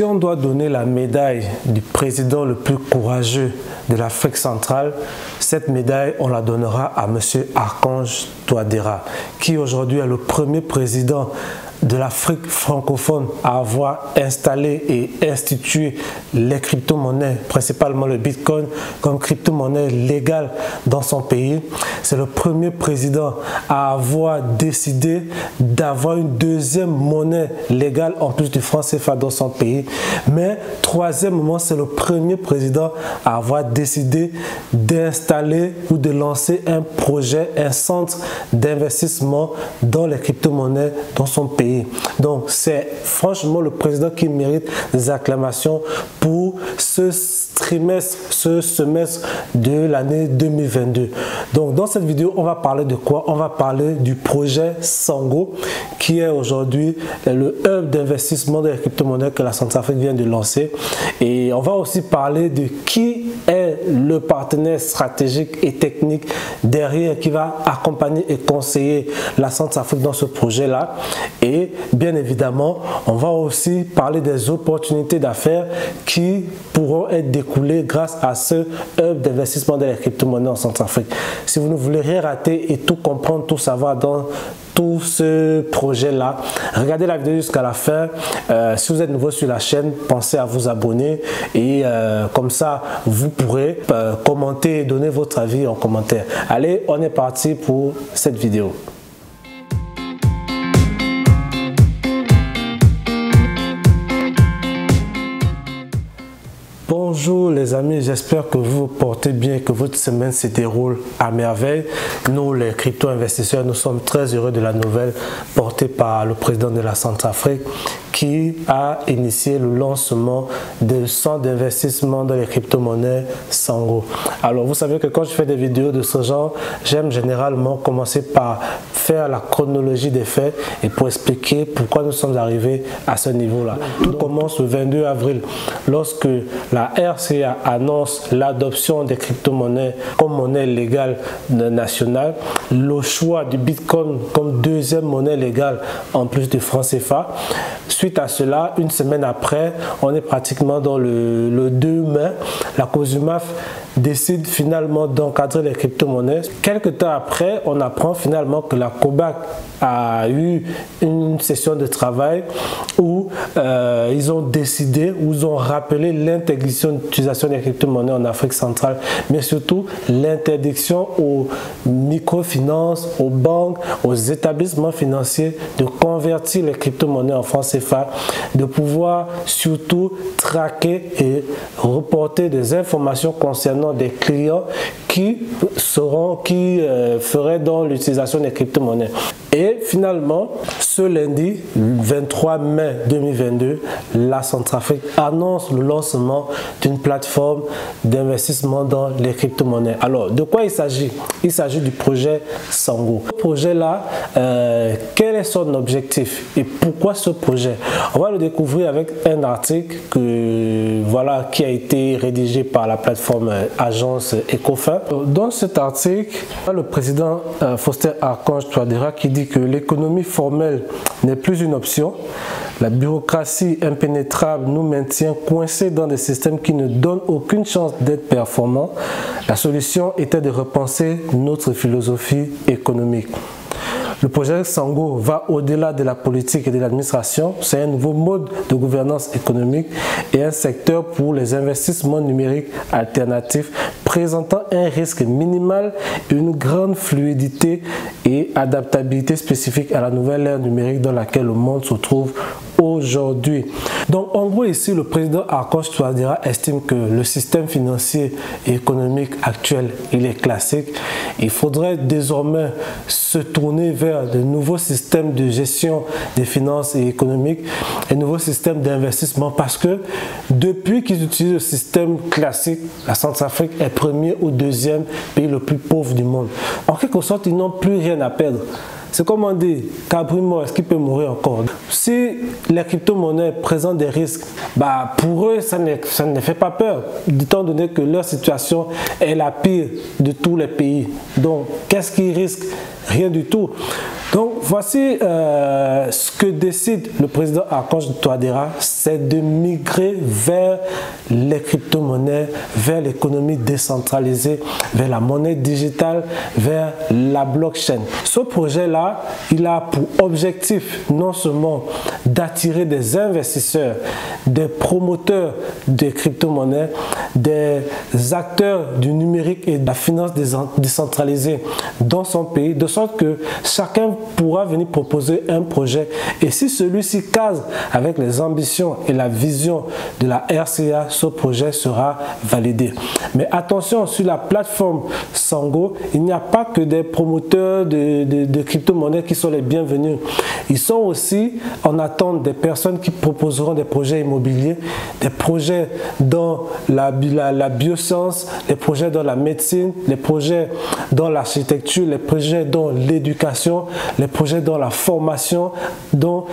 Si on doit donner la médaille du président le plus courageux de l'Afrique centrale, cette médaille, on la donnera à M. Archange Touadéra, qui aujourd'hui est le premier président de l'Afrique francophone à avoir installé et institué les crypto-monnaies, principalement le Bitcoin, comme crypto-monnaie légale dans son pays. C'est le premier président à avoir décidé d'avoir une deuxième monnaie légale en plus du franc CFA dans son pays. Mais troisièmement, c'est le premier président à avoir décidé d'installer ou de lancer un projet, un centre d'investissement dans les crypto-monnaies dans son pays. Donc c'est franchement le président qui mérite des acclamations pour ce semestre de l'année 2022. Donc dans cette vidéo, on va parler de quoi? On va parler du projet Sango, qui est aujourd'hui le hub d'investissement de la crypto-monnaie que la Centrafrique vient de lancer. Et on va aussi parler de qui est le partenaire stratégique et technique derrière qui va accompagner et conseiller la Centrafrique dans ce projet-là. Et bien évidemment, on va aussi parler des opportunités d'affaires qui pourront être découlées grâce à ce hub d'investissement de la crypto-monnaie en Centrafrique. Si vous ne voulez rien rater et tout comprendre, tout savoir dans tout ce projet-là, regardez la vidéo jusqu'à la fin. Si vous êtes nouveau sur la chaîne, pensez à vous abonner et comme ça, vous pourrez commenter et donner votre avis en commentaire. Allez, on est parti pour cette vidéo. Bonjour les amis, j'espère que vous vous portez bien, que votre semaine se déroule à merveille. Nous les crypto-investisseurs, nous sommes très heureux de la nouvelle portée par le président de la Centrafrique qui a initié le lancement de centre d'investissement dans les crypto-monnaies Sango. Alors vous savez que quand je fais des vidéos de ce genre, j'aime généralement commencer par faire la chronologie des faits et pour expliquer pourquoi nous sommes arrivés à ce niveau-là. Tout commence le 22 avril lorsque la RCA annonce l'adoption des crypto-monnaies comme monnaie légale nationale, le choix du Bitcoin comme deuxième monnaie légale en plus du franc CFA. Suite à cela, une semaine après, on est pratiquement dans le 2 mai, la COSUMAF décide finalement d'encadrer les crypto-monnaies. Quelques temps après, on apprend finalement que la COBAC a eu une session de travail où ils ont décidé, où ils ont rappelé l'interdiction d'utilisation des crypto-monnaies en Afrique centrale, mais surtout l'interdiction aux microfinances, aux banques, aux établissements financiers de convertir les crypto-monnaies en francs CFA, de pouvoir surtout traquer et reporter des informations concernant des clients qui feraient dans l'utilisation des crypto-monnaies. Et finalement, ce lundi 23 mai 2022, la Centrafrique annonce le lancement d'une plateforme d'investissement dans les crypto-monnaies. Alors, de quoi il s'agit? Il s'agit du projet Sango. Ce projet-là, quel est son objectif et pourquoi ce projet? On va le découvrir avec un article qui a été rédigé par la plateforme Agence Ecofin. Dans cet article, le président Faustin Archange Touadéra qui dit que l'économie formelle n'est plus une option. La bureaucratie impénétrable nous maintient coincés dans des systèmes qui ne donnent aucune chance d'être performants. La solution était de repenser notre philosophie économique. Le projet Sango va au-delà de la politique et de l'administration. C'est un nouveau mode de gouvernance économique et un secteur pour les investissements numériques alternatifs présentant un risque minimal et une grande fluidité et adaptabilité spécifique à la nouvelle ère numérique dans laquelle le monde se trouve aujourd'hui. Donc en gros ici, le président Archange Touadéra estime que le système financier et économique actuel, il est classique. Il faudrait désormais se tourner vers de nouveaux systèmes de gestion des finances et économiques et nouveaux systèmes d'investissement parce que depuis qu'ils utilisent le système classique, la Centrafrique est premier ou deuxième pays le plus pauvre du monde. En quelque sorte, ils n'ont plus rien à perdre. C'est comme on dit, Cabri mort, est-ce qu'il peut mourir encore? Si les crypto-monnaies présentent des risques, pour eux, ça ne fait pas peur, étant donné que leur situation est la pire de tous les pays. Donc, qu'est-ce qu'ils risquent? Rien du tout. Donc, voici ce que décide le président Archange Touadéra, c'est de migrer vers les crypto-monnaies, vers l'économie décentralisée, vers la monnaie digitale, vers la blockchain. Ce projet-là, il a pour objectif non seulement d'attirer des investisseurs, des promoteurs de crypto-monnaies, des acteurs du numérique et de la finance décentralisée dans son pays, de sorte que chacun pourra venir proposer un projet et si celui-ci case avec les ambitions et la vision de la RCA, ce projet sera validé. Mais attention, sur la plateforme Sango, il n'y a pas que des promoteurs de crypto-monnaies qui sont les bienvenus. Ils sont aussi en attente des personnes qui proposeront des projets immobiliers, des projets dans la bioscience, les projets dans la médecine, les projets dans l'architecture, les projets dans l'éducation, les projets dans la formation, dont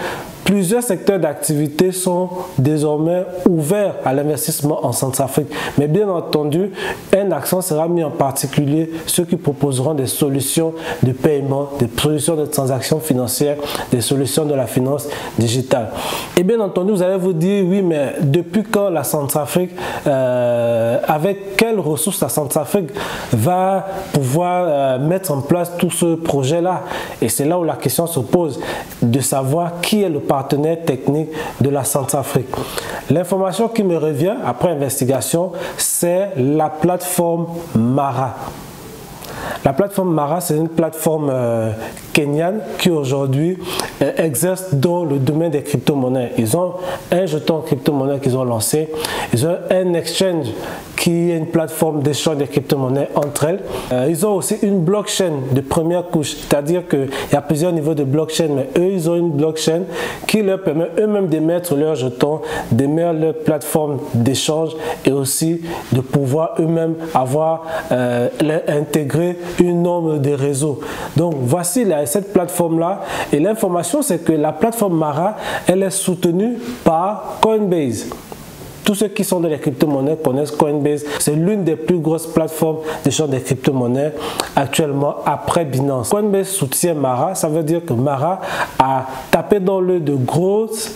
plusieurs secteurs d'activité sont désormais ouverts à l'investissement en Centrafrique. Mais bien entendu, un accent sera mis en particulier ceux qui proposeront des solutions de paiement, des solutions de transactions financières, des solutions de la finance digitale. Et bien entendu, vous allez vous dire, oui, mais depuis quand la Centrafrique, avec quelles ressources la Centrafrique va pouvoir mettre en place tout ce projet-là? Et c'est là où la question se pose, de savoir qui est le partenaire technique de la Centrafrique. L'information qui me revient après investigation, c'est la plateforme Mara. La plateforme Mara, c'est une plateforme kenyane qui aujourd'hui exerce dans le domaine des crypto-monnaies. Ils ont un jeton crypto-monnaie qu'ils ont lancé. Ils ont un exchange qui est une plateforme d'échange de crypto-monnaies entre elles. Ils ont aussi une blockchain de première couche, c'est-à-dire qu'il y a plusieurs niveaux de blockchain, mais eux, ils ont une blockchain qui leur permet eux-mêmes d'émettre leurs jetons, d'émettre leur plateforme d'échange et aussi de pouvoir eux-mêmes avoir intégré une norme de réseau. Donc, voici cette plateforme-là et l'information, c'est que la plateforme Mara, elle est soutenue par Coinbase. Tous ceux qui sont dans les crypto-monnaies connaissent Coinbase. C'est l'une des plus grosses plateformes d'échange des crypto-monnaies actuellement après Binance. Coinbase soutient Mara. Ça veut dire que Mara a tapé dans l'œil de grosses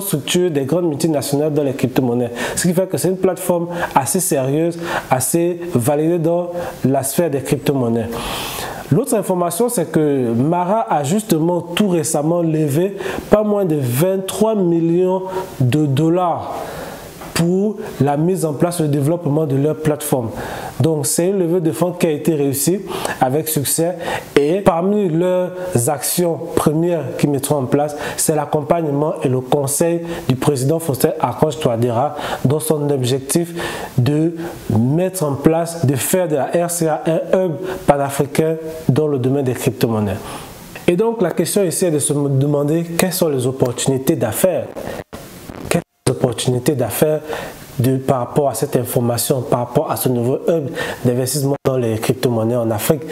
structures, des grandes multinationales dans les crypto-monnaies. Ce qui fait que c'est une plateforme assez sérieuse, assez validée dans la sphère des crypto-monnaies. L'autre information, c'est que Mara a justement tout récemment levé pas moins de 23 millions de dollars pour la mise en place et le développement de leur plateforme. Donc c'est une levée de fonds qui a été réussie avec succès et parmi leurs actions premières qu'ils mettront en place, c'est l'accompagnement et le conseil du président Faustin Archange Touadéra dans son objectif de mettre en place, de faire de la RCA un hub panafricain dans le domaine des crypto-monnaies. Et donc la question ici est de se demander quelles sont les opportunités d'affaires. Opportunités d'affaires par rapport à cette information, par rapport à ce nouveau hub d'investissement dans les crypto-monnaies en Afrique.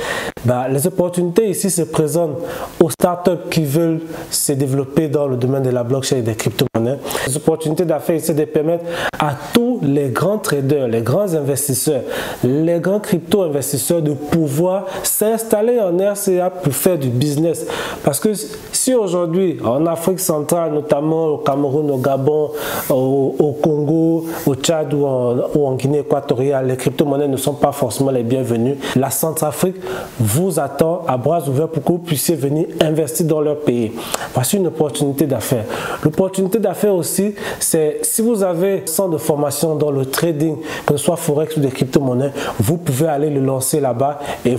Les opportunités ici se présentent aux startups qui veulent se développer dans le domaine de la blockchain et des crypto-monnaies. Les opportunités d'affaires ici de permettre à tous les grands traders, les grands investisseurs, les grands crypto-investisseurs de pouvoir s'installer en RCA pour faire du business. Parce que si aujourd'hui, en Afrique centrale, notamment au Cameroun, au Gabon, au Congo, au Tchad ou en Guinée équatoriale, les crypto-monnaies ne sont pas forcément les bienvenues. La Centrafrique vous attend à bras ouverts pour que vous puissiez venir investir dans leur pays. Voici une opportunité d'affaires. L'opportunité d'affaires aussi, c'est si vous avez un centre de formation dans le trading, que ce soit Forex ou des crypto-monnaies, vous pouvez aller le lancer là-bas et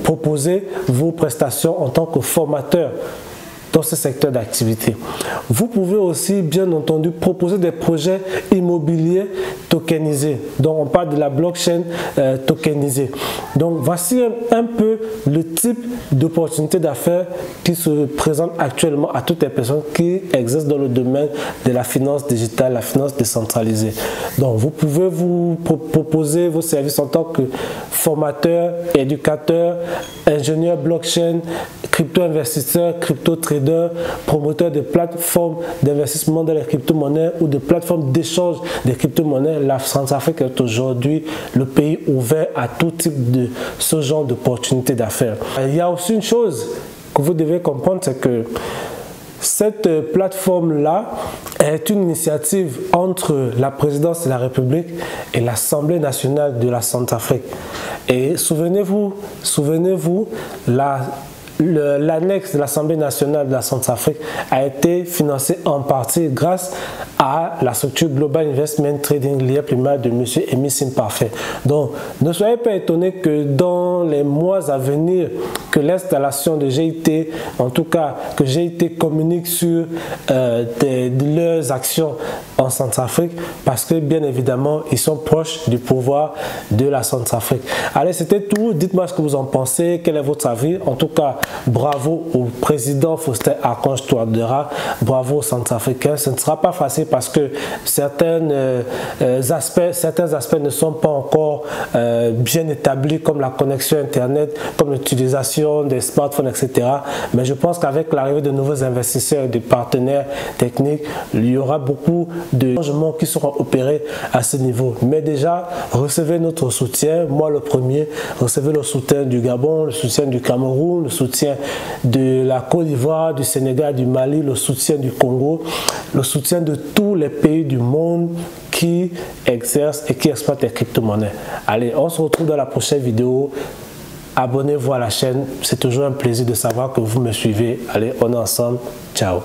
proposer vos prestations en tant que formateur dans ce secteur d'activité. Vous pouvez aussi, bien entendu, proposer des projets immobiliers tokenisés. Donc, on parle de la blockchain tokenisée. Donc, voici un peu le type d'opportunités d'affaires qui se présentent actuellement à toutes les personnes qui exercent dans le domaine de la finance digitale, la finance décentralisée. Donc, vous pouvez vous proposer vos services en tant que formateur, éducateur, ingénieur blockchain, crypto-investisseur, crypto-trader, promoteur de plateformes d'investissement dans les crypto-monnaies ou de plateformes d'échange des crypto-monnaies. La Centrafrique est aujourd'hui le pays ouvert à tout type de ce genre d'opportunités d'affaires. Il y a aussi une chose que vous devez comprendre, c'est que cette plateforme-là est une initiative entre la présidence de la République et l'Assemblée nationale de la Centrafrique. Et souvenez-vous, l'annexe de l'Assemblée nationale de la Centrafrique a été financée en partie grâce à la structure Global Investment Trading l'IEP-LIMA de M. Émile Parfait. Donc, ne soyez pas étonnés que dans les mois à venir, que l'installation de GIT, en tout cas que GIT communique sur leurs actions en Centrafrique, parce que bien évidemment, ils sont proches du pouvoir de la Centrafrique. Allez, c'était tout. Dites-moi ce que vous en pensez, quel est votre avis. En tout cas, bravo au président Faustin Archange Touadéra, bravo aux Centrafricains. Ce ne sera pas facile parce que certains aspects ne sont pas encore bien établis, comme la connexion Internet, comme l'utilisation des smartphones, etc. Mais je pense qu'avec l'arrivée de nouveaux investisseurs et de partenaires techniques, il y aura beaucoup de changements qui seront opérés à ce niveau. Mais déjà, recevez notre soutien, moi le premier, recevez le soutien du Gabon, le soutien du Cameroun, le soutien de la Côte d'Ivoire, du Sénégal, du Mali, le soutien du Congo, le soutien de tous les pays du monde qui exercent et qui exploitent les crypto-monnaies. Allez, on se retrouve dans la prochaine vidéo. Abonnez-vous à la chaîne, c'est toujours un plaisir de savoir que vous me suivez. Allez, on est ensemble. Ciao.